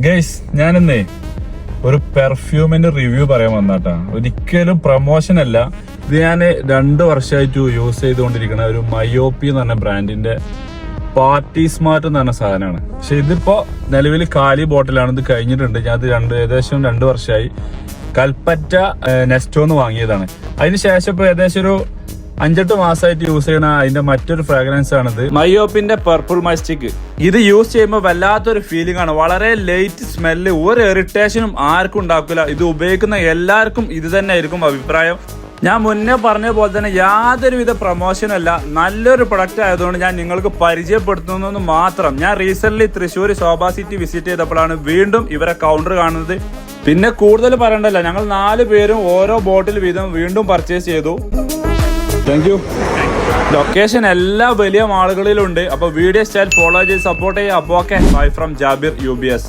Guys ഞാനെന്നേ ഒരു പെർഫ്യൂമിന്റെ review പറയാൻ വന്നാട്ടാ. ഒരിക്കലും പ്രൊമോഷൻ അല്ല. ഇത് ഞാൻ 2 വർഷമായിട്ട് യൂസ് ചെയ്തുകൊണ്ടിരിക്കുന്ന ഒരു മയോപ്പി എന്ന് പറഞ്ഞ ബ്രാൻഡിന്റെ പാർട്ടി സ്മാർട്ട് എന്ന് പറഞ്ഞ സാധനമാണ്. പക്ഷെ ഇതിപ്പോ നിലവിൽ കാലി ബോട്ടിലാണ്. ഇത് കഴിഞ്ഞിട്ടുണ്ട്. ഞാൻ ഇത് ഏകദേശം 2 വർഷമായി കൽപ്പറ്റ നെസ്റ്റോന്ന് വാങ്ങിയതാണ്. അതിന് ശേഷം ഇപ്പൊ ഏകദേശം ഒരു 5-8 മാസമായിട്ട് യൂസ് ചെയ്യണ അതിന്റെ മറ്റൊരു ഫ്രാഗ്രൻസ് ആണിത്, മയോപ്പിന്റെ പർപ്പിൾ മസ്റ്റിക്. ഇത് യൂസ് ചെയ്യുമ്പോൾ വല്ലാത്തൊരു ഫീലിംഗ് ആണ്. വളരെ ലൈറ്റ് സ്മെല്ല്, ഒരു ഇറിറ്റേഷനും ആർക്കും ഉണ്ടാക്കില്ല. ഇത് ഉപയോഗിക്കുന്ന എല്ലാവർക്കും ഇത് തന്നെ ആയിരിക്കും അഭിപ്രായം. ഞാൻ മുന്നേ പറഞ്ഞ പോലെ തന്നെ യാതൊരുവിധ പ്രൊമോഷനും അല്ല, നല്ലൊരു പ്രൊഡക്റ്റ് ആയതുകൊണ്ട് ഞാൻ നിങ്ങൾക്ക് പരിചയപ്പെടുത്തുന്നു മാത്രം. ഞാൻ റീസെന്റ് തൃശ്ശൂർ ശോഭ സിറ്റി വിസിറ്റ് ചെയ്തപ്പോഴാണ് വീണ്ടും ഇവരെ കൗണ്ടർ കാണുന്നത്. പിന്നെ കൂടുതൽ പറയണ്ടല്ലോ, ഞങ്ങൾ 4 പേരും ഓരോ ബോട്ടിൽ വീതം വീണ്ടും പർച്ചേസ് ചെയ്തു. Thank you. ലൊക്കേഷൻ എല്ലാ വലിയ മാളുകളിലും ഉണ്ട്. അപ്പോൾ വീഡിയോ സ്റ്റൈൽ ഫോളോ ചെയ്ത് സപ്പോർട്ട് ചെയ്യുക. അപ്പോൾ okay, bye from Jabir UBS.